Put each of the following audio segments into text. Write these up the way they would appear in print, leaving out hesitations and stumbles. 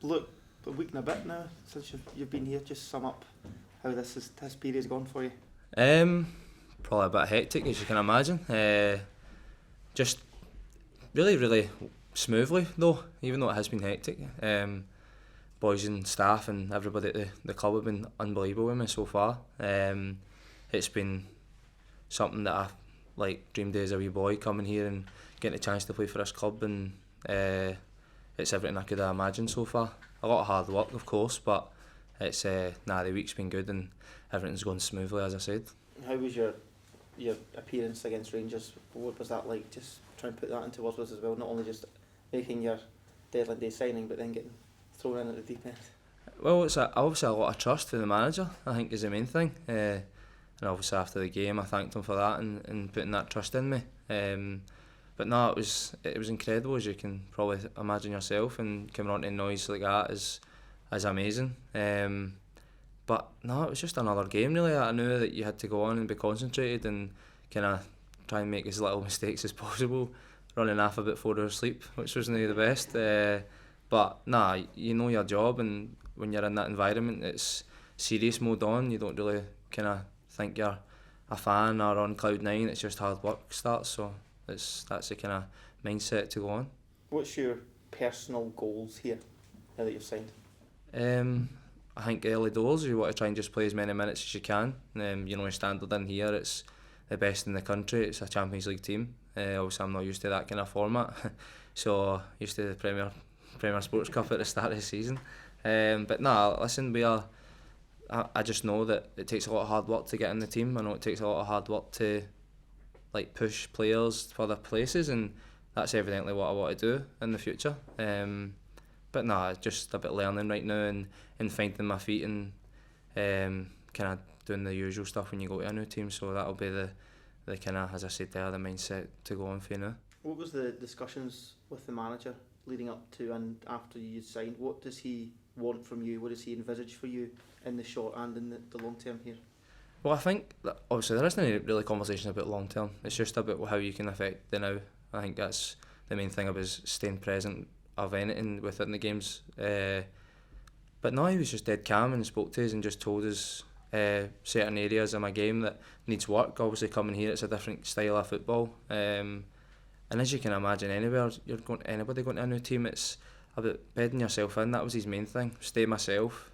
look, a week and a bit now since you've been here. Just sum up how this period's gone for you. Probably a bit hectic, as you can imagine. Just really smoothly though, even though it has been hectic. Boys and staff and everybody at the club have been unbelievable with me so far. It's been something that I dreamed of as a wee boy, coming here and getting a chance to play for this club, and it's everything I could have imagined so far. A lot of hard work, of course, but it's the week's been good and everything's going smoothly, as I said. How was your appearance against Rangers? What was that like? Just try and put that into words as well. Not only just making your deadline day signing, but then getting thrown in at the deep end. Well, it's obviously a lot of trust for the manager, I think, is the main thing. And obviously after the game, I thanked him for that and putting that trust in me. But no, it was incredible, as you can probably imagine yourself, and coming on to noise like that is amazing. But no, it was just another game really. I knew that you had to go on and be concentrated and kind of try and make as little mistakes as possible, running off a bit 4 hours sleep, which wasn't the best. But nah, you know your job, and when you're in that environment, it's serious mode on. You don't really kind of think you're a fan or on cloud nine. It's just hard work starts. So that's the kind of mindset to go on. What's your personal goals here now that you've signed? I think early doors, you want to try and just play as many minutes as you can. Your standard in here, it's the best in the country. It's a Champions League team. Obviously, I'm not used to that kind of format, so used to the Premier Sports Cup at the start of the season. But nah, listen, I just know that it takes a lot of hard work to get in the team. I know it takes a lot of hard work to push players for their places, and that's evidently what I want to do in the future. But nah, just a bit learning right now and finding my feet and kind of doing the usual stuff when you go to a new team. So that'll be the kind of, as I said there, the mindset to go on for now. What was the discussions with the manager leading up to and after you signed? What does he want from you? What does he envisage for you in the short and in the long term here? Well, I think that obviously there isn't any really conversation about long term. It's just about how you can affect the now. I think that's the main thing about staying present of anything within the games. But no, he was just dead calm and spoke to us and just told us certain areas of my game that needs work. Obviously coming here, it's a different style of football. And as you can imagine, anywhere anybody going to a new team, it's about bedding yourself in. That was his main thing. Stay myself.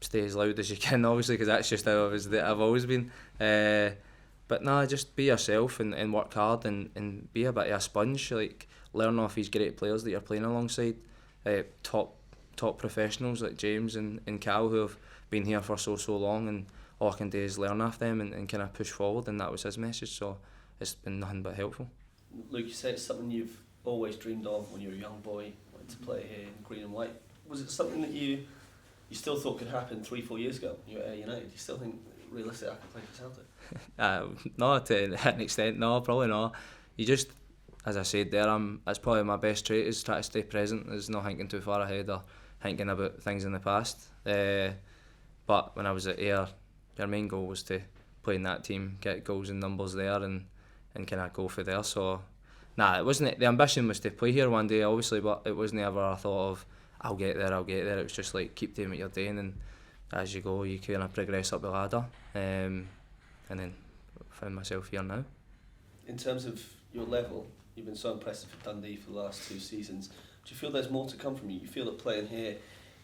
Stay as loud as you can, obviously, because that's just how I've always been. But no, just be yourself and work hard and be a bit of a sponge. Learn off these great players that you're playing alongside. Top professionals like James and Cal, who have been here for so long, and all I can do is learn off them and kind of push forward, and that was his message, so it's been nothing but helpful. Luke, you said it's something you've always dreamed of when you were a young boy, wanted to play here in green and white. Was it something that you still thought could happen 3-4 years ago? You were at United. Do you still think realistically I could play for Celtic? No, to an extent, no, probably not. You just, as I said there, that's probably my best trait, is try to stay present, is not thinking too far ahead or thinking about things in the past. But when I was at Ayr, your main goal was to play in that team, get goals and numbers there, and kind of go for there. So, it wasn't. The ambition was to play here one day, obviously, but it wasn't ever a thought of I'll get there. It was just keep doing what you're doing, and as you go, you kind of progress up the ladder. And then found myself here now. In terms of your level, you've been so impressive for Dundee for the last 2 seasons. Do you feel there's more to come from you? You feel that playing here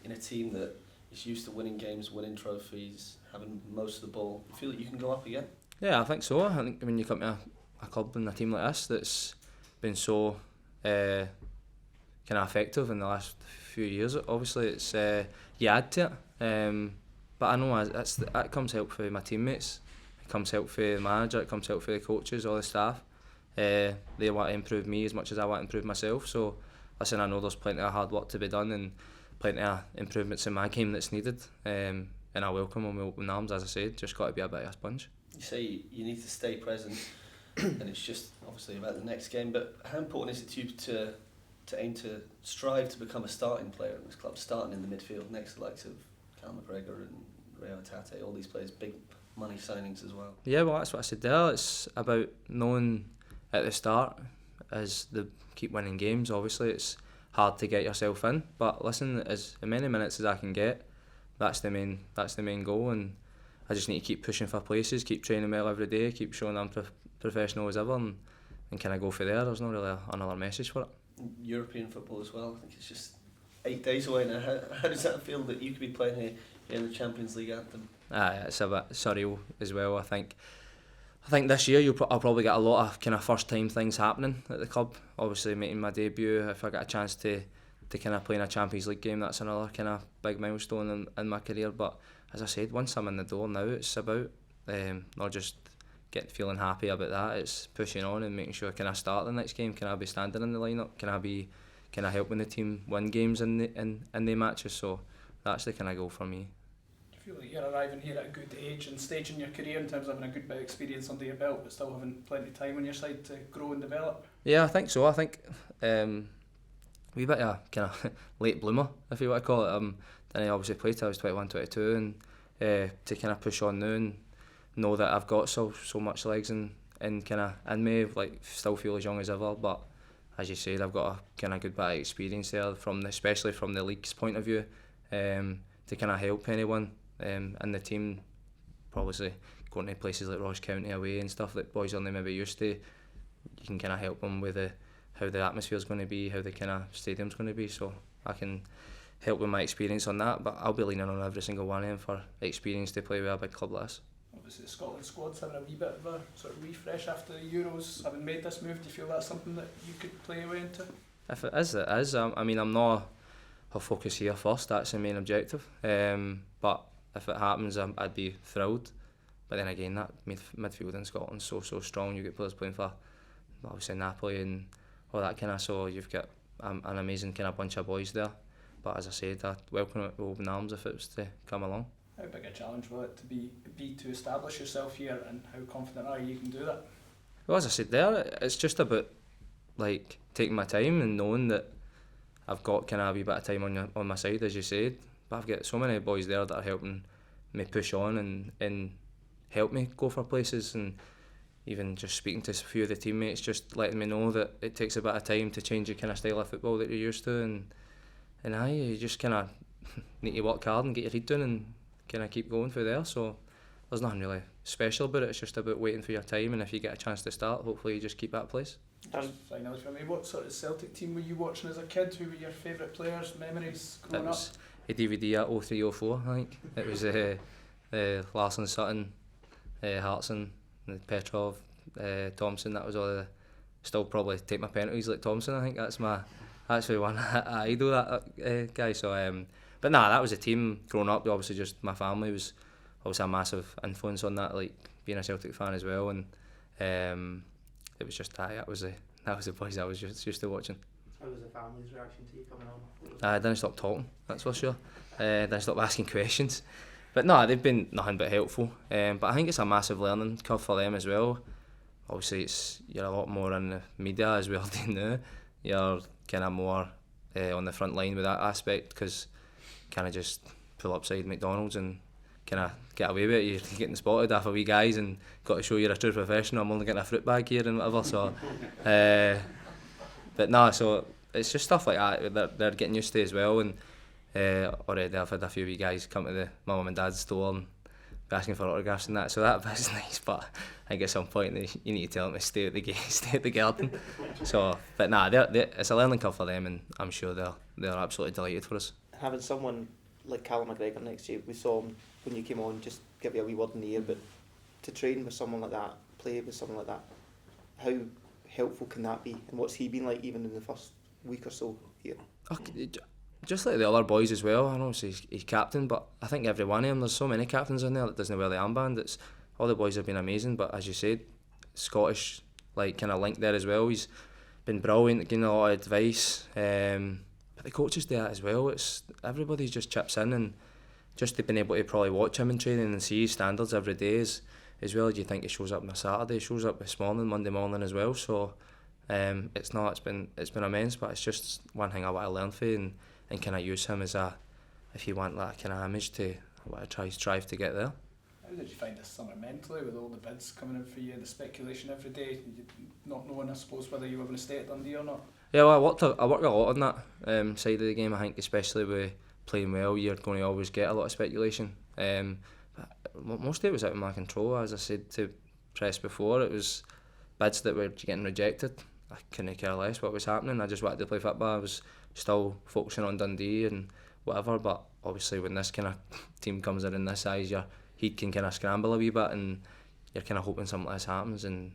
in a team that is used to winning games, winning trophies, having most of the ball, you feel that you can go up again? Yeah, I think so. I think when you come to a club and a team like this that's been so kind of effective in the last few years, obviously it's you add to it. But I know that comes help for my teammates, it comes help for the manager, it comes help for the coaches, all the staff. They want to improve me as much as I want to improve myself. So listen, I know there's plenty of hard work to be done and plenty of improvements in my game that's needed. And I welcome them with open arms, as I said. Just got to be a bit of a sponge. You say you need to stay present, and it's just obviously about the next game. But how important is it to you to aim to strive to become a starting player in this club, starting in the midfield next to the likes of K McGregor and Rio Tate, all these players, big money signings as well? Yeah, well, that's what I said there. It's about knowing at the start, as they keep winning games, obviously it's hard to get yourself in. But listen, as many minutes as I can get, that's the main goal, and I just need to keep pushing for places, keep training well every day, keep showing I'm professional as ever, and can I go for there? There's not really another message for it. European football as well. I think it's just 8 days away now. How does that feel that you could be playing here in the Champions League anthem? It's a bit surreal as well. I think this year I'll probably get a lot of kind of first time things happening at the club. Obviously making my debut, if I get a chance to kind of play in a Champions League game, that's another kind of big milestone in my career. But as I said, once I'm in the door now, it's about not just feeling happy about that, it's pushing on and making sure, can I start the next game, can I be standing in the lineup, can I help when the team win games in the matches. So that's the kind of goal for me. Do you feel like you're arriving here at a good age and stage in your career in terms of having a good bit of experience under your belt but still having plenty of time on your side to grow and develop? Yeah, I think so. I think wee bit of kind of late bloomer, if you want to call it. Then I obviously played till I was 21, 22, and to kind of push on now and know that I've got so much legs and kind of in me, like still feel as young as ever. But as you said, I've got a kind of good bit of experience there, especially from the league's point of view, to kind of help anyone in the team. Probably going to places like Ross County away and stuff that boys only maybe used to. You can kind of help them with how the atmosphere is going to be, how the kind of stadium's going to be. So I can help with my experience on that, but I'll be leaning on every single one of them for experience to play with a big club like this. Obviously the Scotland squad's having a wee bit of a sort of refresh after the Euros. Having made this move, do you feel that's something that you could play away into? If it is, it is. I mean, I'm not. I'll focus here first. That's the main objective. But if it happens, I'd be thrilled. But then again, that midfield in Scotland's so strong. You get players playing for obviously Napoli and all that kind of. So you've got an amazing kind of bunch of boys there. But as I said, I'd welcome it with open arms if it was to come along. How big a challenge will it to be to establish yourself here, and how confident are you can do that? Well, as I said there, it's just about like taking my time and knowing that I've got kind of a wee bit of time on my side, as you said. But I've got so many boys there that are helping me push on and help me go for places, and even just speaking to a few of the teammates, just letting me know that it takes a bit of time to change the kind of style of football that you're used to, and you just kind of need to work hard and get your head down and kind of keep going through there. So there's nothing really special about it. It's just about waiting for your time, and if you get a chance to start, hopefully you just keep that place. Just finally for me, what sort of Celtic team were you watching as a kid? Who were your favourite players, memories growing up? It was a DVD at 03-04, I think. It was Larsson, Sutton, Hartson, Petrov, Thompson. That was all the... Still probably take my penalties like Thompson. I think that's the one I idol, that guy. So but nah, that was a team growing up. Obviously just my family was obviously a massive influence on that, like being a Celtic fan as well, and it was just that was the boys I was just used to watching. How was the family's reaction to you coming on? I didn't stop talking, that's for sure. Didn't stop asking questions. But no, they've been nothing but helpful. But I think it's a massive learning curve for them as well. Obviously you're a lot more in the media as well now. You're kind of more on the front line with that aspect, because kind of just pull up side McDonald's and kind of get away with it. You're getting spotted off a wee guys and got to show you're a true professional. I'm only getting a fruit bag here and whatever. So, but no, so it's just stuff like that they're getting used to as well. And already I've had a few wee guys come to my mum and dad's store and be asking for autographs and that. So that bit's nice. But I think at some point you need to tell them to stay at the garden. So, but nah, it's a learning curve for them, and I'm sure they're absolutely delighted for us. Having someone like K McGregor next to you, we saw him when you came on, just give you a wee word in the ear, but to train with someone like that, play with someone like that, how helpful can that be, and what's he been like even in the first week or so here? Just like the other boys as well. I know he's captain, but I think every one of them, there's so many captains in there that doesn't wear the armband. All the boys have been amazing, but as you said, Scottish like kind of link there as well. He's been brilliant, giving a lot of advice. But the coaches do that as well. It's everybody just chips in, and just being able to probably watch him in training and see his standards every day as well as you think he shows up on a Saturday. He shows up this morning, Monday morning as well. So it's been immense, but it's just one thing I want to learn for and kind of use him as if you want that kind of image to strive to get there. How did you find this summer mentally with all the bids coming in for you, the speculation every day, not knowing I suppose whether you were going to stay at Dundee or not? Yeah, well, I worked a lot on that side of the game. I think especially with playing well, you're going to always get a lot of speculation. But most of it was out of my control. As I said to press before, it was bids that were getting rejected. I couldn't care less what was happening. I just wanted to play football. I was still focusing on Dundee and whatever. But obviously, when this kind of team comes in this size, your heat can kind of scramble a wee bit, and you're kind of hoping something like this happens. And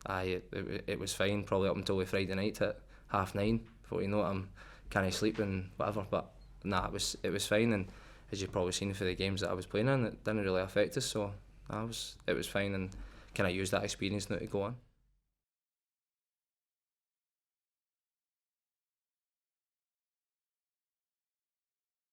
it was fine probably up until the Friday night at 9:30. Before you know it, I'm kind of sleep and whatever. But nah, it was fine. And as you've probably seen for the games that I was playing in, it didn't really affect us. So it was fine, and kind of used that experience now to go on.